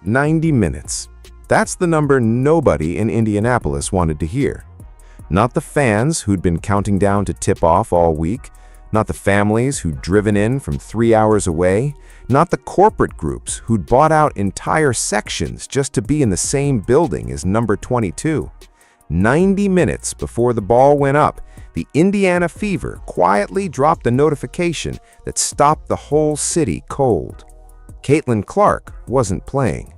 90 minutes. That's the number nobody in Indianapolis wanted to hear. Not the fans who'd been counting down to tip-off all week, not the families who'd driven in from 3 hours away, not the corporate groups who'd bought out entire sections just to be in the same building as number 22. 90 minutes before the ball went up, the Indiana Fever quietly dropped a notification that stopped the whole city cold. Caitlin Clark wasn't playing.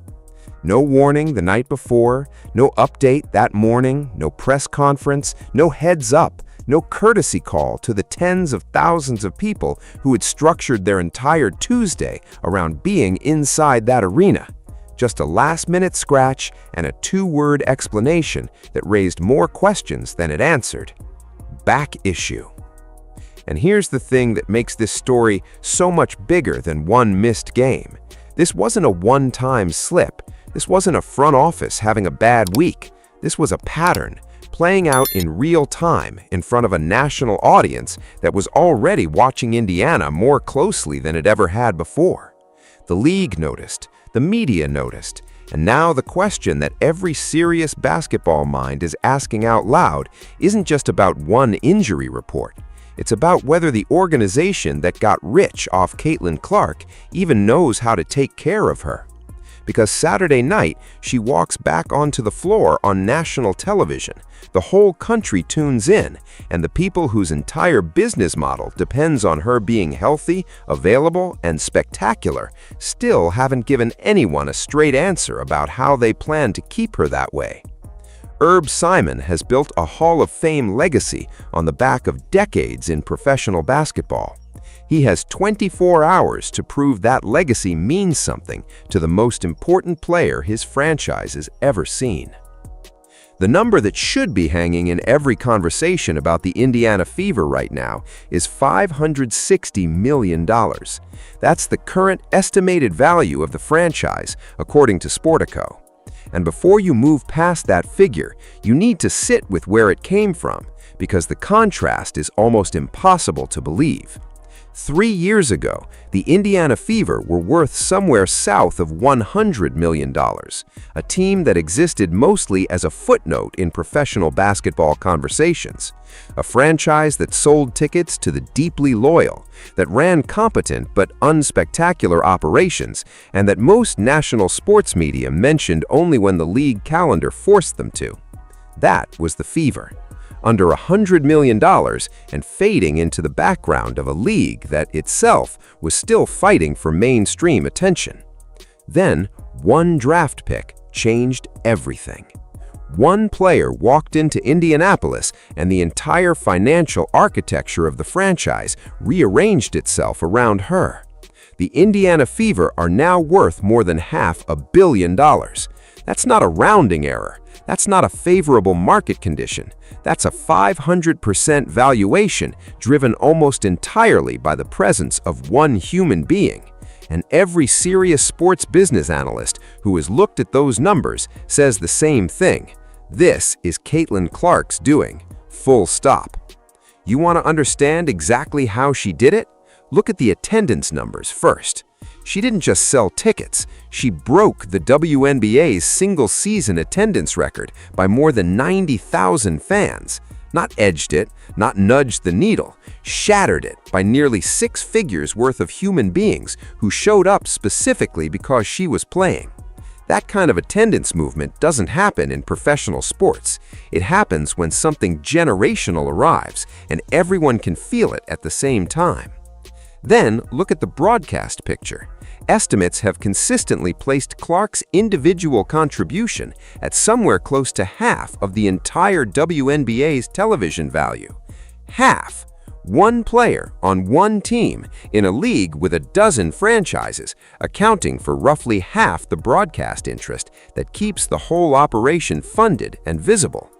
No warning the night before, no update that morning, no press conference, no heads up, no courtesy call to the tens of thousands of people who had structured their entire Tuesday around being inside that arena. Just a last-minute scratch and a two-word explanation that raised more questions than it answered. Back issue. And here's the thing that makes this story so much bigger than one missed game. This wasn't a one-time slip. This wasn't a front office having a bad week. This was a pattern, playing out in real time in front of a national audience that was already watching Indiana more closely than it ever had before. The league noticed, the media noticed, and now the question that every serious basketball mind is asking out loud isn't just about one injury report. It's about whether the organization that got rich off Caitlin Clark even knows how to take care of her. Because Saturday night, she walks back onto the floor on national television. The whole country tunes in, and the people whose entire business model depends on her being healthy, available, and spectacular still haven't given anyone a straight answer about how they plan to keep her that way. Herb Simon has built a Hall of Fame legacy on the back of decades in professional basketball. He has 24 hours to prove that legacy means something to the most important player his franchise has ever seen. The number that should be hanging in every conversation about the Indiana Fever right now is $560 million. That's the current estimated value of the franchise, according to Sportico. And before you move past that figure, you need to sit with where it came from, because the contrast is almost impossible to believe. 3 years ago, the Indiana Fever were worth somewhere south of $100 million, a team that existed mostly as a footnote in professional basketball conversations, a franchise that sold tickets to the deeply loyal, that ran competent but unspectacular operations, and that most national sports media mentioned only when the league calendar forced them to. That was the Fever. Under $100 million and fading into the background of a league that itself was still fighting for mainstream attention. Then, one draft pick changed everything. One player walked into Indianapolis and the entire financial architecture of the franchise rearranged itself around her. The Indiana Fever are now worth more than $500 million. That's not a rounding error. That's not a favorable market condition. That's a 500% valuation driven almost entirely by the presence of one human being. And every serious sports business analyst who has looked at those numbers says the same thing. This is Caitlin Clark's doing. Full stop. You want to understand exactly how she did it? Look at the attendance numbers first. She didn't just sell tickets, she broke the WNBA's single-season attendance record by more than 90,000 fans. Not edged it, not nudged the needle, shattered it by nearly 6 figures worth of human beings who showed up specifically because she was playing. That kind of attendance movement doesn't happen in professional sports. It happens when something generational arrives and everyone can feel it at the same time. Then look at the broadcast picture. Estimates have consistently placed Clark's individual contribution at somewhere close to half of the entire WNBA's television value. Half! One player on one team in a league with a dozen franchises, accounting for roughly half the broadcast interest that keeps the whole operation funded and visible.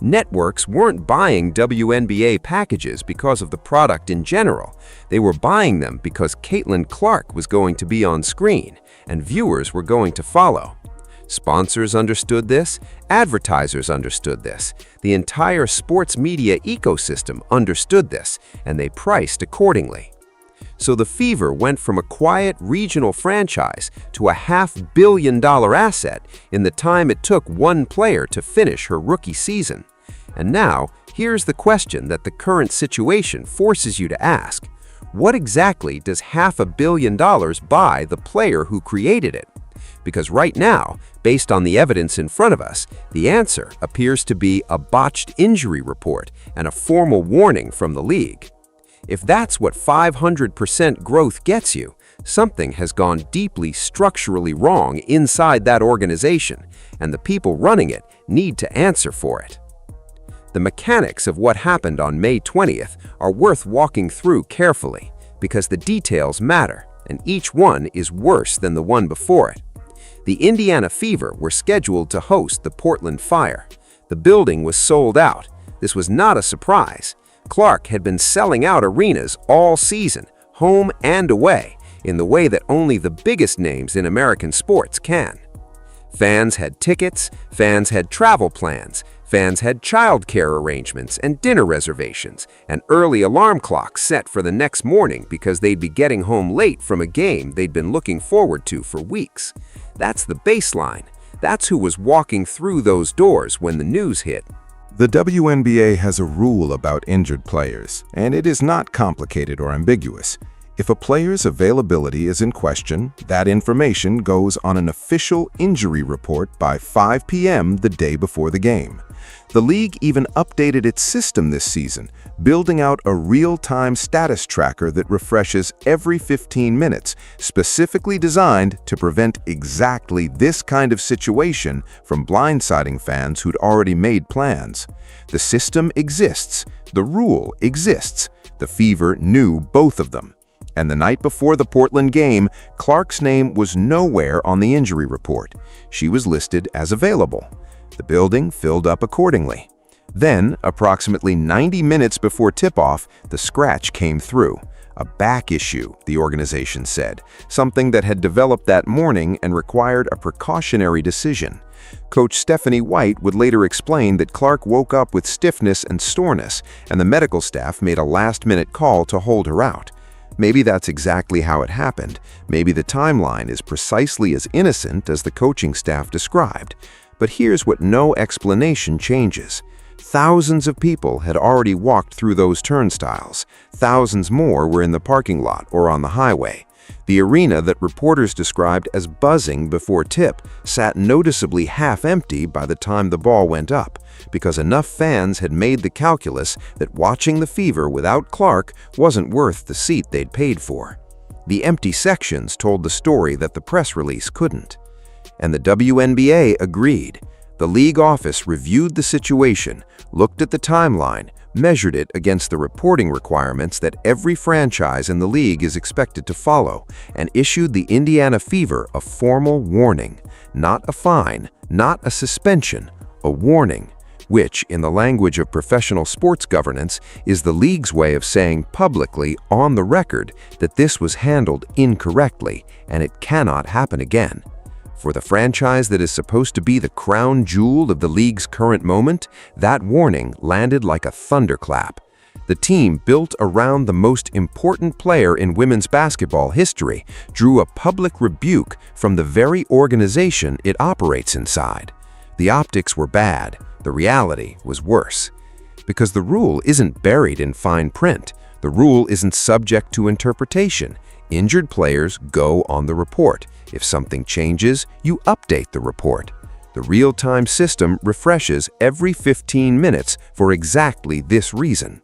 Networks weren't buying WNBA packages because of the product in general. They were buying them because Caitlin Clark was going to be on screen, and viewers were going to follow. Sponsors understood this, advertisers understood this, the entire sports media ecosystem understood this, and they priced accordingly. So the Fever went from a quiet regional franchise to a $500 million asset in the time it took one player to finish her rookie season. And now, here's the question that the current situation forces you to ask. What exactly does $500 million buy the player who created it? Because right now, based on the evidence in front of us, the answer appears to be a botched injury report and a formal warning from the league. If that's what 500% growth gets you, something has gone deeply structurally wrong inside that organization, and the people running it need to answer for it. The mechanics of what happened on May 20th are worth walking through carefully because the details matter, and each one is worse than the one before it. The Indiana Fever were scheduled to host the Portland Fire. The building was sold out. This was not a surprise. Clark had been selling out arenas all season, home and away, in the way that only the biggest names in American sports can. Fans had tickets, fans had travel plans, fans had childcare arrangements and dinner reservations, and early alarm clocks set for the next morning because they'd be getting home late from a game they'd been looking forward to for weeks. That's the baseline. That's who was walking through those doors when the news hit. The WNBA has a rule about injured players, and it is not complicated or ambiguous. If a player's availability is in question, that information goes on an official injury report by 5 p.m. the day before the game. The league even updated its system this season, building out a real-time status tracker that refreshes every 15 minutes, specifically designed to prevent exactly this kind of situation from blindsiding fans who'd already made plans. The system exists. The rule exists. The Fever knew both of them. And the night before the Portland game, Clark's name was nowhere on the injury report. She was listed as available. The building filled up accordingly. Then, approximately 90 minutes before tip-off, the scratch came through. A back issue, the organization said, something that had developed that morning and required a precautionary decision. Coach Stephanie White would later explain that Clark woke up with stiffness and soreness, and the medical staff made a last-minute call to hold her out. Maybe that's exactly how it happened. Maybe the timeline is precisely as innocent as the coaching staff described. But here's what no explanation changes. Thousands of people had already walked through those turnstiles. Thousands more were in the parking lot or on the highway. The arena that reporters described as buzzing before tip sat noticeably half-empty by the time the ball went up, because enough fans had made the calculus that watching the Fever without Clark wasn't worth the seat they'd paid for. The empty sections told the story that the press release couldn't. And the WNBA agreed. The league office reviewed the situation, looked at the timeline, measured it against the reporting requirements that every franchise in the league is expected to follow, and issued the Indiana Fever a formal warning. Not a fine, not a suspension, a warning, which, in the language of professional sports governance, is the league's way of saying publicly on the record that this was handled incorrectly and it cannot happen again. For the franchise that is supposed to be the crown jewel of the league's current moment, that warning landed like a thunderclap. The team, built around the most important player in women's basketball history, drew a public rebuke from the very organization it operates inside. The optics were bad. The reality was worse. Because the rule isn't buried in fine print. The rule isn't subject to interpretation. Injured players go on the report. If something changes, you update the report. The real-time system refreshes every 15 minutes for exactly this reason.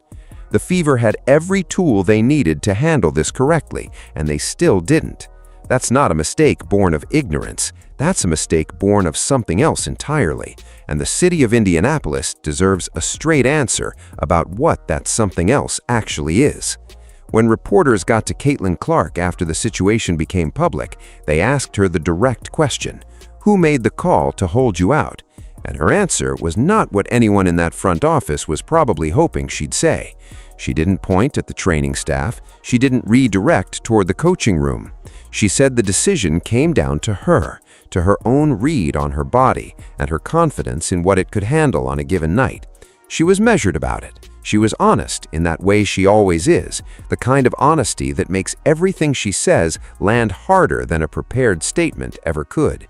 The Fever had every tool they needed to handle this correctly, and they still didn't. That's not a mistake born of ignorance. That's a mistake born of something else entirely, and the city of Indianapolis deserves a straight answer about what that something else actually is. When reporters got to Caitlin Clark after the situation became public, they asked her the direct question, "Who made the call to hold you out?" And her answer was not what anyone in that front office was probably hoping she'd say. She didn't point at the training staff. She didn't redirect toward the coaching room. She said the decision came down to her own read on her body and her confidence in what it could handle on a given night. She was measured about it. She was honest in that way she always is, the kind of honesty that makes everything she says land harder than a prepared statement ever could.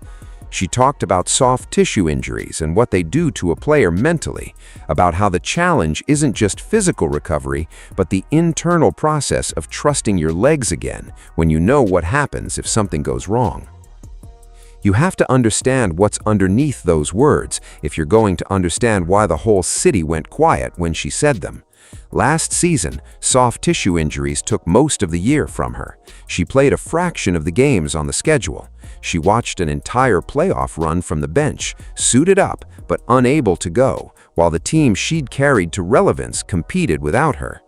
She talked about soft tissue injuries and what they do to a player mentally, about how the challenge isn't just physical recovery, but the internal process of trusting your legs again when you know what happens if something goes wrong. You have to understand what's underneath those words if you're going to understand why the whole city went quiet when she said them. Last season, soft tissue injuries took most of the year from her. She played a fraction of the games on the schedule. She watched an entire playoff run from the bench, suited up but unable to go, while the team she'd carried to relevance competed without her.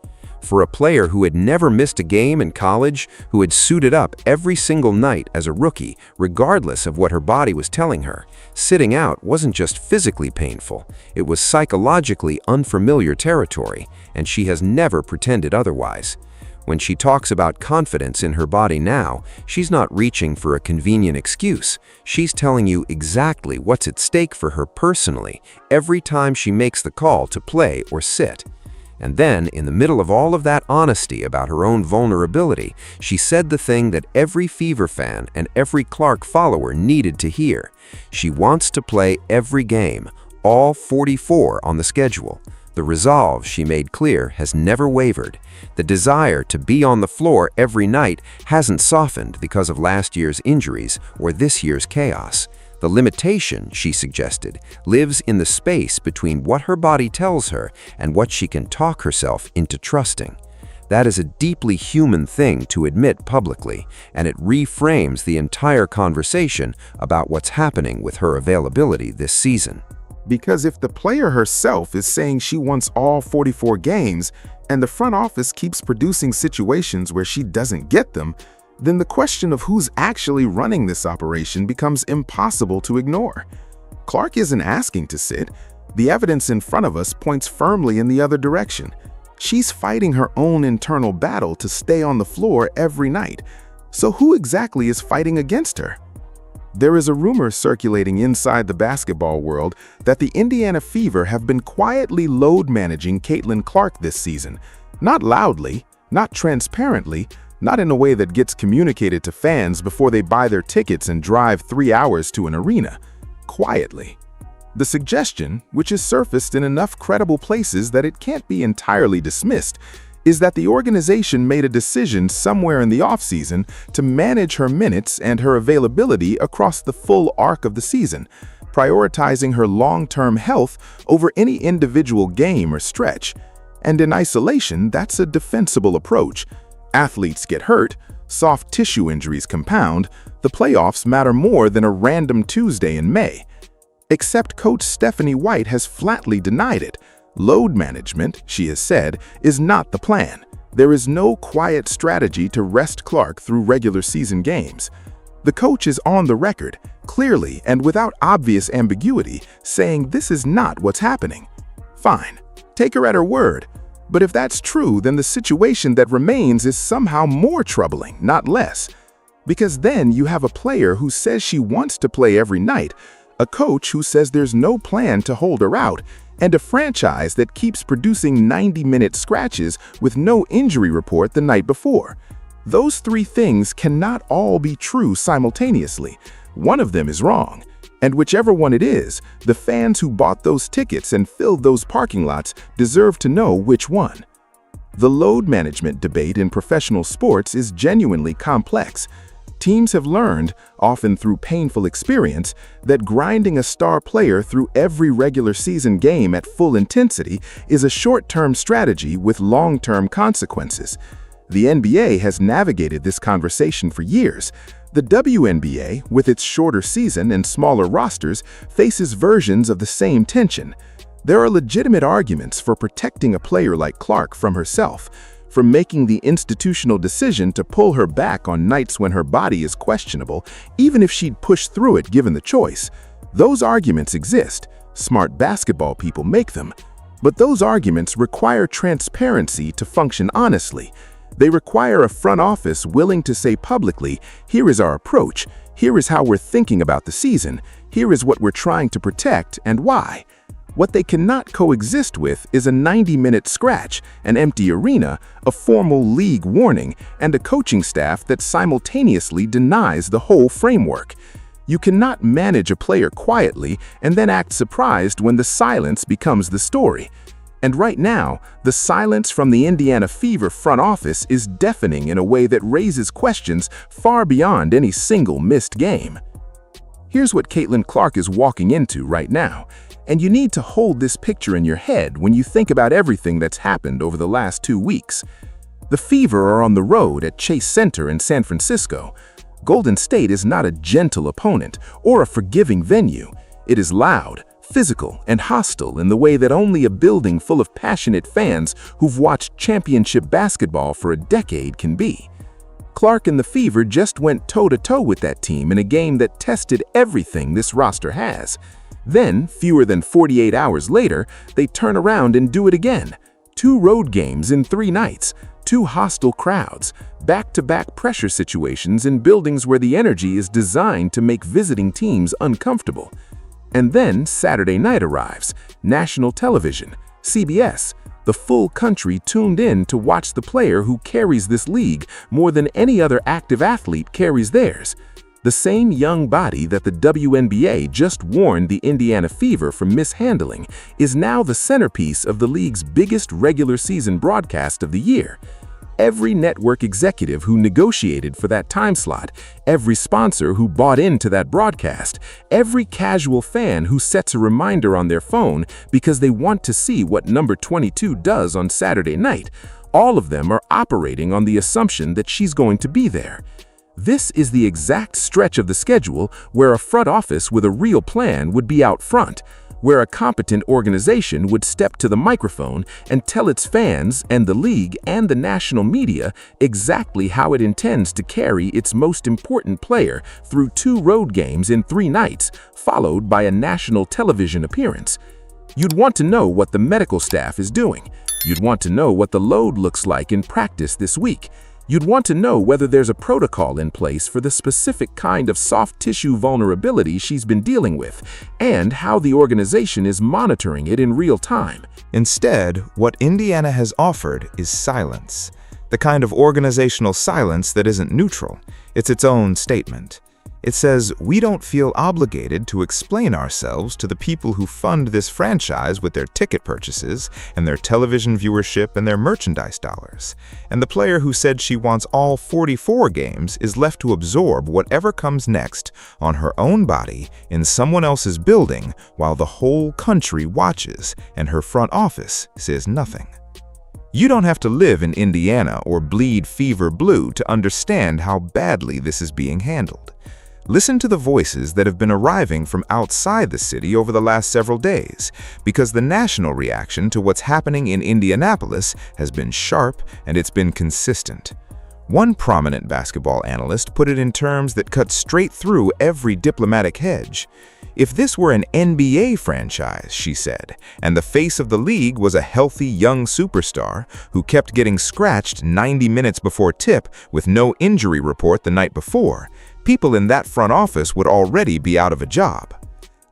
For a player who had never missed a game in college, who had suited up every single night as a rookie, regardless of what her body was telling her, sitting out wasn't just physically painful, it was psychologically unfamiliar territory, and she has never pretended otherwise. When she talks about confidence in her body now, she's not reaching for a convenient excuse. She's telling you exactly what's at stake for her personally every time she makes the call to play or sit. And then, in the middle of all of that honesty about her own vulnerability, she said the thing that every Fever fan and every Clark follower needed to hear. She wants to play every game, all 44 on the schedule. The resolve, she made clear, has never wavered. The desire to be on the floor every night hasn't softened because of last year's injuries or this year's chaos. The limitation, she suggested, lives in the space between what her body tells her and what she can talk herself into trusting. That is a deeply human thing to admit publicly, and it reframes the entire conversation about what's happening with her availability this season. Because if the player herself is saying she wants all 44 games, and the front office keeps producing situations where she doesn't get them, then the question of who's actually running this operation becomes impossible to ignore. Clark isn't asking to sit. The evidence in front of us points firmly in the other direction. She's fighting her own internal battle to stay on the floor every night. So who exactly is fighting against her? There is a rumor circulating inside the basketball world that the Indiana Fever have been quietly load managing Caitlin Clark this season. Not loudly, not transparently, not in a way that gets communicated to fans before they buy their tickets and drive 3 hours to an arena. Quietly. The suggestion, which has surfaced in enough credible places that it can't be entirely dismissed, is that the organization made a decision somewhere in the offseason to manage her minutes and her availability across the full arc of the season, prioritizing her long-term health over any individual game or stretch. And in isolation, that's a defensible approach. Athletes get hurt, soft tissue injuries compound, the playoffs matter more than a random Tuesday in May. Except Coach Stephanie White has flatly denied it. Load management, she has said, is not the plan. There is no quiet strategy to rest Clark through regular season games. The coach is on the record, clearly and without obvious ambiguity, saying this is not what's happening. Fine, take her at her word. But if that's true, then the situation that remains is somehow more troubling, not less. Because then you have a player who says she wants to play every night, a coach who says there's no plan to hold her out, and a franchise that keeps producing 90-minute scratches with no injury report the night before. Those three things cannot all be true simultaneously. One of them is wrong. And whichever one it is, the fans who bought those tickets and filled those parking lots deserve to know which one. The load management debate in professional sports is genuinely complex. Teams have learned, often through painful experience, that grinding a star player through every regular season game at full intensity is a short-term strategy with long-term consequences. The NBA has navigated this conversation for years. The WNBA, with its shorter season and smaller rosters, faces versions of the same tension. There are legitimate arguments for protecting a player like Clark from herself, from making the institutional decision to pull her back on nights when her body is questionable, even if she'd push through it given the choice. Those arguments exist. Smart basketball people make them. But those arguments require transparency to function honestly. They require a front office willing to say publicly, here is our approach, here is how we're thinking about the season, here is what we're trying to protect and why. What they cannot coexist with is a 90-minute scratch, an empty arena, a formal league warning, and a coaching staff that simultaneously denies the whole framework. You cannot manage a player quietly and then act surprised when the silence becomes the story. And right now, the silence from the Indiana Fever front office is deafening in a way that raises questions far beyond any single missed game. Here's what Caitlin Clark is walking into right now, and you need to hold this picture in your head when you think about everything that's happened over the last 2 weeks. The Fever are on the road at Chase Center in San Francisco. Golden State is not a gentle opponent or a forgiving venue. It is loud, physical, and hostile in the way that only a building full of passionate fans who've watched championship basketball for a decade can be. Clark and the Fever just went toe-to-toe with that team in a game that tested everything this roster has. Then, fewer than 48 hours later, they turn around and do it again. 2 road games in 3 nights, 2 hostile crowds, back-to-back pressure situations in buildings where the energy is designed to make visiting teams uncomfortable. And then Saturday night arrives, national television, CBS. The full country tuned in to watch the player who carries this league more than any other active athlete carries theirs. The same young body that the WNBA just warned the Indiana Fever from mishandling is now the centerpiece of the league's biggest regular season broadcast of the year. Every network executive who negotiated for that time slot, every sponsor who bought into that broadcast, every casual fan who sets a reminder on their phone because they want to see what number 22 does on Saturday night, all of them are operating on the assumption that she's going to be there. This is the exact stretch of the schedule where a front office with a real plan would be out front, where a competent organization would step to the microphone and tell its fans and the league and the national media exactly how it intends to carry its most important player through 2 road games in 3 nights, followed by a national television appearance. You'd want to know what the medical staff is doing. You'd want to know what the load looks like in practice this week. You'd want to know whether there's a protocol in place for the specific kind of soft tissue vulnerability she's been dealing with, and how the organization is monitoring it in real time. Instead, what Indiana has offered is silence. The kind of organizational silence that isn't neutral. It's its own statement. It says, we don't feel obligated to explain ourselves to the people who fund this franchise with their ticket purchases and their television viewership and their merchandise dollars. And the player who said she wants all 44 games is left to absorb whatever comes next on her own body in someone else's building while the whole country watches and her front office says nothing. You don't have to live in Indiana or bleed fever blue to understand how badly this is being handled. Listen to the voices that have been arriving from outside the city over the last several days, because the national reaction to what's happening in Indianapolis has been sharp and it's been consistent. One prominent basketball analyst put it in terms that cut straight through every diplomatic hedge. If this were an NBA franchise, she said, and the face of the league was a healthy young superstar who kept getting scratched 90 minutes before tip with no injury report the night before, people in that front office would already be out of a job.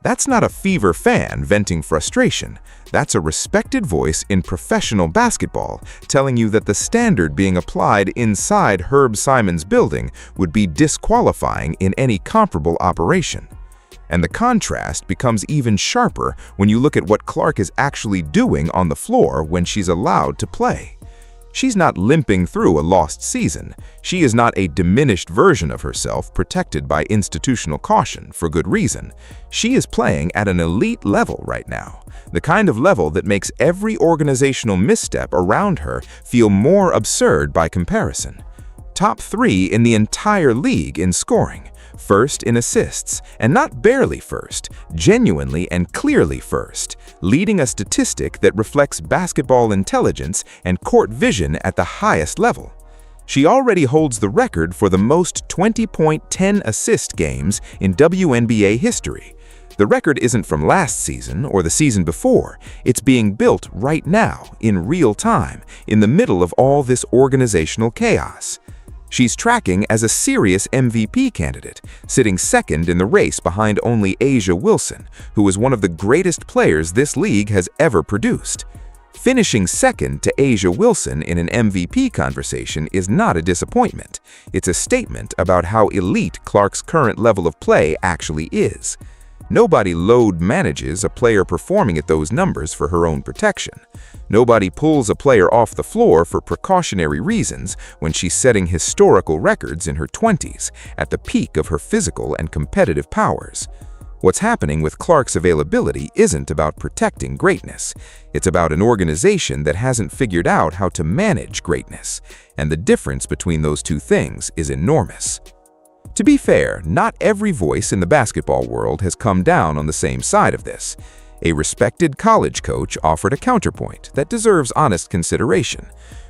That's not a Fever fan venting frustration. That's a respected voice in professional basketball telling you that the standard being applied inside Herb Simon's building would be disqualifying in any comparable operation. And the contrast becomes even sharper when you look at what Clark is actually doing on the floor when she's allowed to play. She's not limping through a lost season. She is not a diminished version of herself protected by institutional caution for good reason. She is playing at an elite level right now, the kind of level that makes every organizational misstep around her feel more absurd by comparison. Top 3 in the entire league in scoring. First in assists, and not barely first, genuinely and clearly first, leading a statistic that reflects basketball intelligence and court vision at the highest level. She already holds the record for the most 20-point-10 assist games in WNBA history. The record isn't from last season or the season before. It's being built right now, in real time, in the middle of all this organizational chaos. She's tracking as a serious MVP candidate, sitting second in the race behind only A'ja Wilson, who is one of the greatest players this league has ever produced. Finishing second to A'ja Wilson in an MVP conversation is not a disappointment. It's a statement about how elite Clark's current level of play actually is. Nobody load manages a player performing at those numbers for her own protection. Nobody pulls a player off the floor for precautionary reasons when she's setting historical records in her 20s, at the peak of her physical and competitive powers. What's happening with Clark's availability isn't about protecting greatness. It's about an organization that hasn't figured out how to manage greatness, and the difference between those two things is enormous. To be fair, not every voice in the basketball world has come down on the same side of this. A respected college coach offered a counterpoint that deserves honest consideration.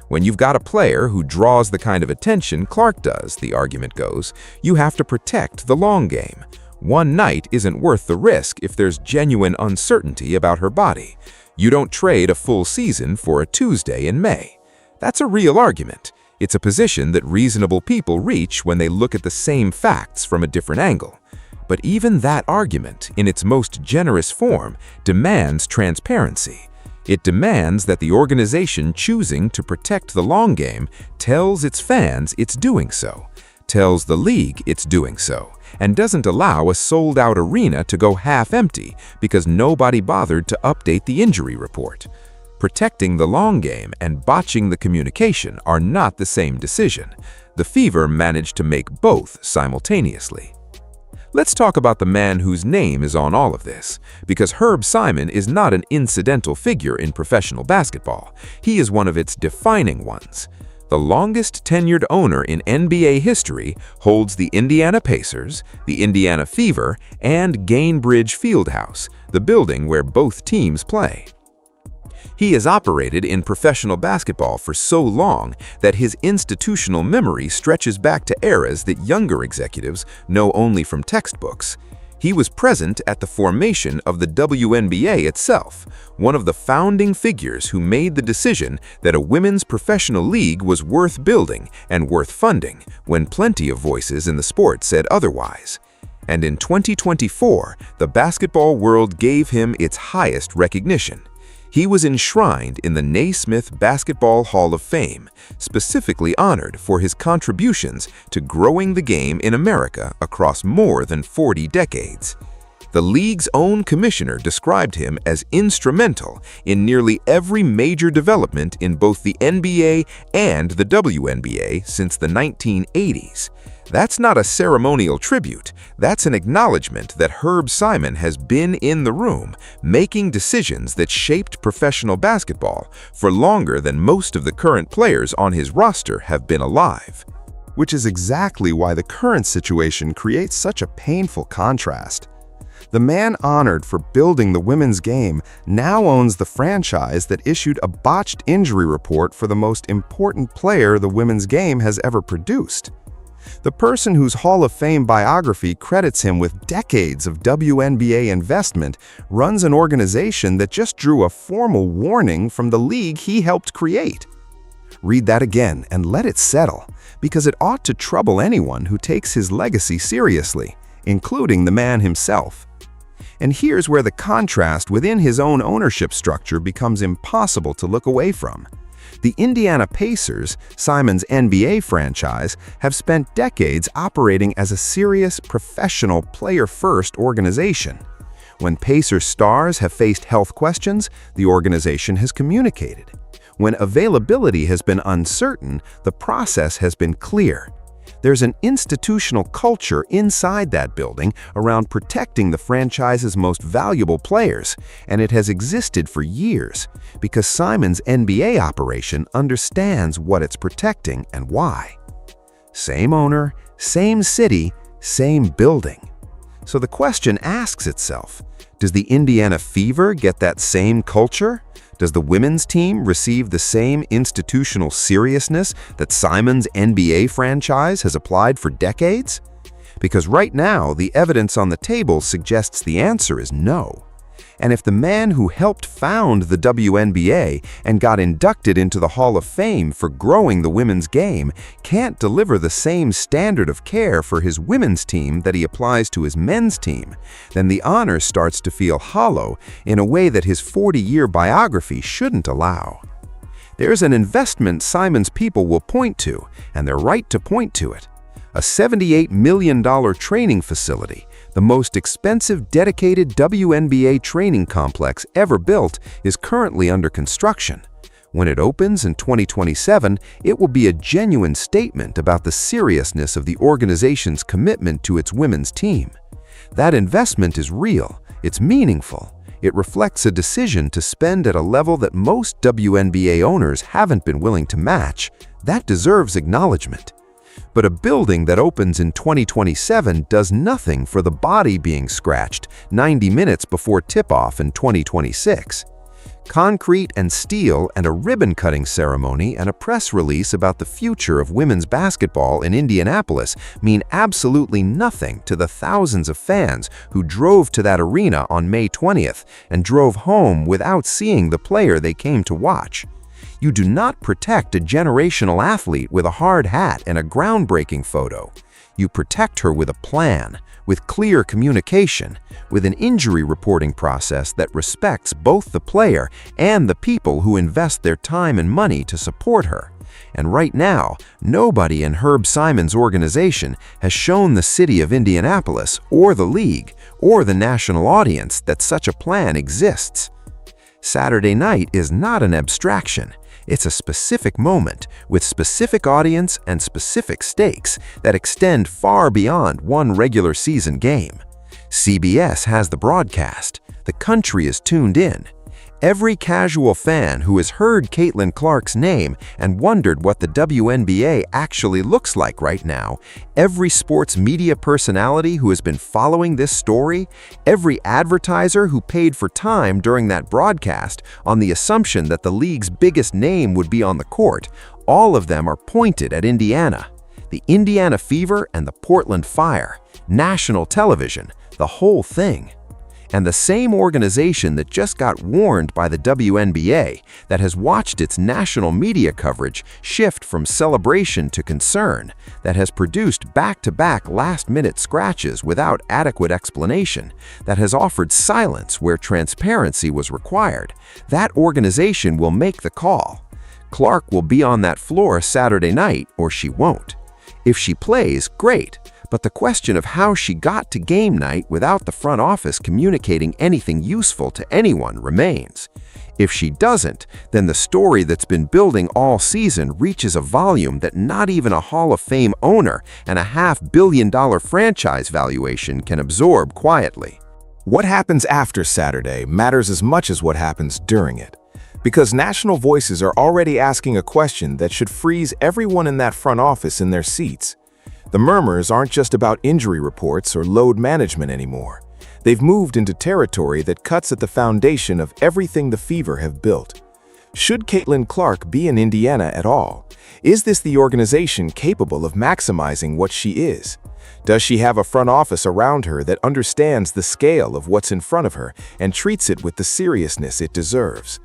When you've got a player who draws the kind of attention Clark does, the argument goes, you have to protect the long game. One night isn't worth the risk if there's genuine uncertainty about her body. You don't trade a full season for a Tuesday in May. That's a real argument. It's a position that reasonable people reach when they look at the same facts from a different angle. But even that argument, in its most generous form, demands transparency. It demands that the organization choosing to protect the long game tells its fans it's doing so, tells the league it's doing so, and doesn't allow a sold-out arena to go half-empty because nobody bothered to update the injury report. Protecting the long game and botching the communication are not the same decision. The Fever managed to make both simultaneously. Let's talk about the man whose name is on all of this, because Herb Simon is not an incidental figure in professional basketball. He is one of its defining ones. The longest tenured owner in NBA history holds the Indiana Pacers, the Indiana Fever, and Gainbridge Fieldhouse, the building where both teams play. He has operated in professional basketball for so long that his institutional memory stretches back to eras that younger executives know only from textbooks. He was present at the formation of the WNBA itself, one of the founding figures who made the decision that a women's professional league was worth building and worth funding, when plenty of voices in the sport said otherwise. And in 2024, the basketball world gave him its highest recognition. He was enshrined in the Naismith Basketball Hall of Fame, specifically honored for his contributions to growing the game in America across more than 40 decades. The league's own commissioner described him as instrumental in nearly every major development in both the NBA and the WNBA since the 1980s. That's not a ceremonial tribute. That's an acknowledgement that Herb Simon has been in the room, making decisions that shaped professional basketball for longer than most of the current players on his roster have been alive. Which is exactly why the current situation creates such a painful contrast. The man honored for building the women's game now owns the franchise that issued a botched injury report for the most important player the women's game has ever produced. The person whose Hall of Fame biography credits him with decades of WNBA investment runs an organization that just drew a formal warning from the league he helped create. Read that again and let it settle, because it ought to trouble anyone who takes his legacy seriously, including the man himself. And here's where the contrast within his own ownership structure becomes impossible to look away from. The Indiana Pacers, Simon's NBA franchise, have spent decades operating as a serious, professional, player-first organization. When Pacers stars have faced health questions, the organization has communicated. When availability has been uncertain, the process has been clear. There's an institutional culture inside that building around protecting the franchise's most valuable players, and it has existed for years because Simon's NBA operation understands what it's protecting and why. Same owner, same city, same building. So the question asks itself, does the Indiana Fever get that same culture? Does the women's team receive the same institutional seriousness that Simon's NBA franchise has applied for decades? Because right now, the evidence on the table suggests the answer is no. And if the man who helped found the WNBA and got inducted into the Hall of Fame for growing the women's game can't deliver the same standard of care for his women's team that he applies to his men's team, then the honor starts to feel hollow in a way that his 40-year biography shouldn't allow. There's an investment Simon's people will point to, and they're right to point to it. A $78 million training facility, the most expensive dedicated WNBA training complex ever built, is currently under construction. When it opens in 2027, it will be a genuine statement about the seriousness of the organization's commitment to its women's team. That investment is real, it's meaningful. It reflects a decision to spend at a level that most WNBA owners haven't been willing to match. That deserves acknowledgement. But a building that opens in 2027 does nothing for the body being scratched 90 minutes before tip-off in 2026. Concrete and steel and a ribbon-cutting ceremony and a press release about the future of women's basketball in Indianapolis mean absolutely nothing to the thousands of fans who drove to that arena on May 20th and drove home without seeing the player they came to watch. You do not protect a generational athlete with a hard hat and a groundbreaking photo. You protect her with a plan, with clear communication, with an injury reporting process that respects both the player and the people who invest their time and money to support her. And right now, nobody in Herb Simon's organization has shown the city of Indianapolis or the league or the national audience that such a plan exists. Saturday night is not an abstraction. It's a specific moment with specific audience and specific stakes that extend far beyond one regular season game. CBS has the broadcast. The country is tuned in. Every casual fan who has heard Caitlin Clark's name and wondered what the WNBA actually looks like right now, every sports media personality who has been following this story, every advertiser who paid for time during that broadcast on the assumption that the league's biggest name would be on the court, all of them are pointed at Indiana. The Indiana Fever and the Portland Fire, national television, the whole thing. And the same organization that just got warned by the WNBA, that has watched its national media coverage shift from celebration to concern, that has produced back-to-back last-minute scratches without adequate explanation, that has offered silence where transparency was required, that organization will make the call. Clark will be on that floor Saturday night, or she won't. If she plays, great. But the question of how she got to game night without the front office communicating anything useful to anyone remains. If she doesn't, then the story that's been building all season reaches a volume that not even a Hall of Fame owner and a $500 million franchise valuation can absorb quietly. What happens after Saturday matters as much as what happens during it. Because national voices are already asking a question that should freeze everyone in that front office in their seats. The murmurs aren't just about injury reports or load management anymore. They've moved into territory that cuts at the foundation of everything the Fever have built. Should Caitlin Clark be in Indiana at all? Is this the organization capable of maximizing what she is? Does she have a front office around her that understands the scale of what's in front of her and treats it with the seriousness it deserves?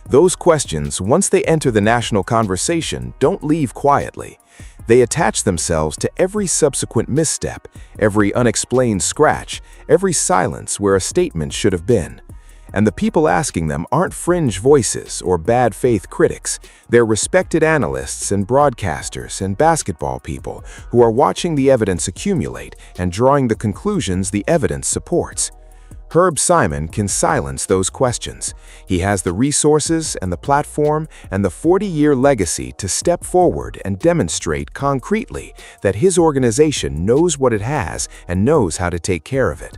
Those questions, once they enter the national conversation, don't leave quietly. They attach themselves to every subsequent misstep, every unexplained scratch, every silence where a statement should have been. And the people asking them aren't fringe voices or bad faith critics. They're respected analysts and broadcasters and basketball people who are watching the evidence accumulate and drawing the conclusions the evidence supports. Herb Simon can silence those questions. He has the resources and the platform and the 40-year legacy to step forward and demonstrate concretely that his organization knows what it has and knows how to take care of it.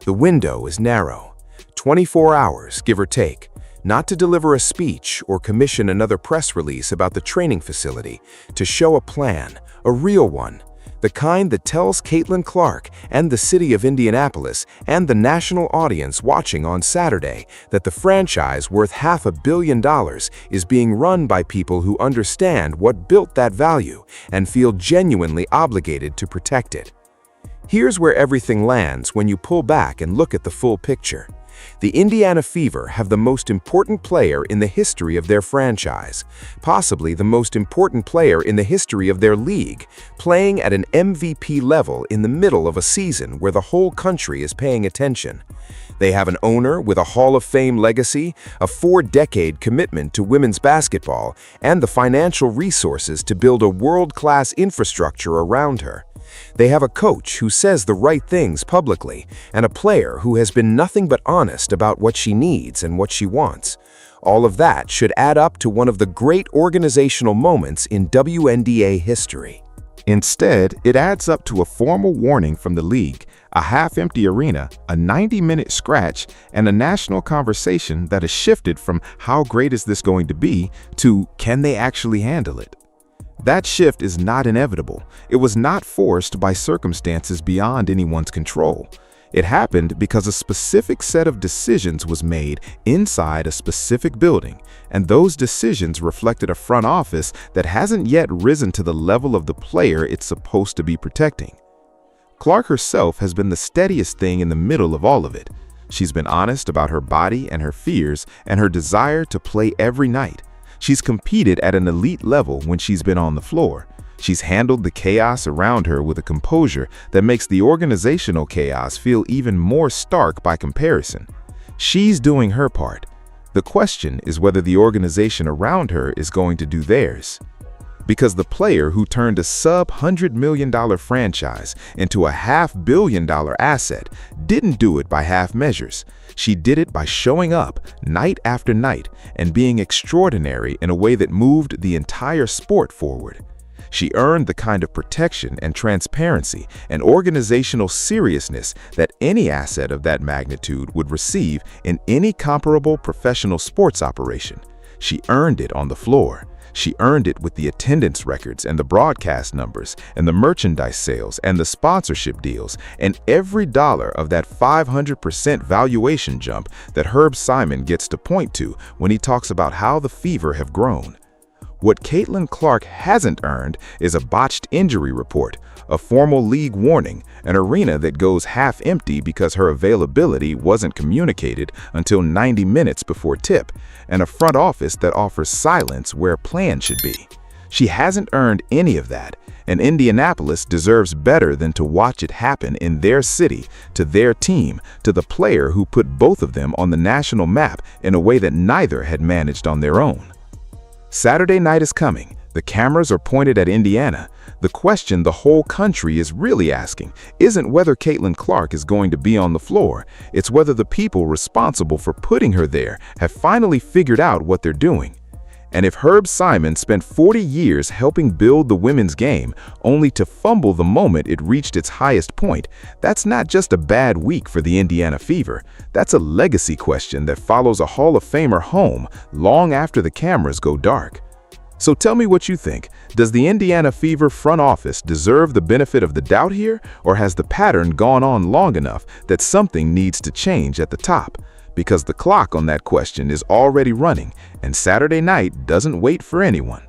The window is narrow. 24 hours, give or take, not to deliver a speech or commission another press release about the training facility, to show a plan, a real one, the kind that tells Caitlin Clark and the city of Indianapolis and the national audience watching on Saturday that the franchise worth $500 million is being run by people who understand what built that value and feel genuinely obligated to protect it. Here's where everything lands when you pull back and look at the full picture. The Indiana Fever have the most important player in the history of their franchise, possibly the most important player in the history of their league, playing at an MVP level in the middle of a season where the whole country is paying attention. They have an owner with a Hall of Fame legacy, a 4-decade commitment to women's basketball, and the financial resources to build a world-class infrastructure around her. They have a coach who says the right things publicly, and a player who has been nothing but honest about what she needs and what she wants. All of that should add up to one of the great organizational moments in WNBA history. Instead, it adds up to a formal warning from the league, a half-empty arena, a 90-minute scratch, and a national conversation that has shifted from how great is this going to be to can they actually handle it? That shift is not inevitable. It was not forced by circumstances beyond anyone's control. It happened because a specific set of decisions was made inside a specific building, and those decisions reflected a front office that hasn't yet risen to the level of the player it's supposed to be protecting. Clark herself has been the steadiest thing in the middle of all of it. She's been honest about her body and her fears and her desire to play every night. She's competed at an elite level when she's been on the floor. She's handled the chaos around her with a composure that makes the organizational chaos feel even more stark by comparison. She's doing her part. The question is whether the organization around her is going to do theirs. Because the player who turned a sub-$100 million franchise into a $500 million asset didn't do it by half measures. She did it by showing up night after night and being extraordinary in a way that moved the entire sport forward. She earned the kind of protection and transparency and organizational seriousness that any asset of that magnitude would receive in any comparable professional sports operation. She earned it on the floor. She earned it with the attendance records and the broadcast numbers and the merchandise sales and the sponsorship deals and every dollar of that 500% valuation jump that Herb Simon gets to point to when he talks about how the Fever have grown. What Caitlin Clark hasn't earned is a botched injury report, a formal league warning, an arena that goes half empty because her availability wasn't communicated until 90 minutes before tip, and a front office that offers silence where a plan should be. She hasn't earned any of that, and Indianapolis deserves better than to watch it happen in their city, to their team, to the player who put both of them on the national map in a way that neither had managed on their own. Saturday night is coming. The cameras are pointed at Indiana. The question the whole country is really asking isn't whether Caitlin Clark is going to be on the floor. It's whether the people responsible for putting her there have finally figured out what they're doing. And if Herb Simon spent 40 years helping build the women's game only to fumble the moment it reached its highest point, that's not just a bad week for the Indiana Fever. That's a legacy question that follows a Hall of Famer home long after the cameras go dark. So tell me what you think. Does the Indiana Fever front office deserve the benefit of the doubt here, or has the pattern gone on long enough that something needs to change at the top? Because the clock on that question is already running, and Saturday night doesn't wait for anyone.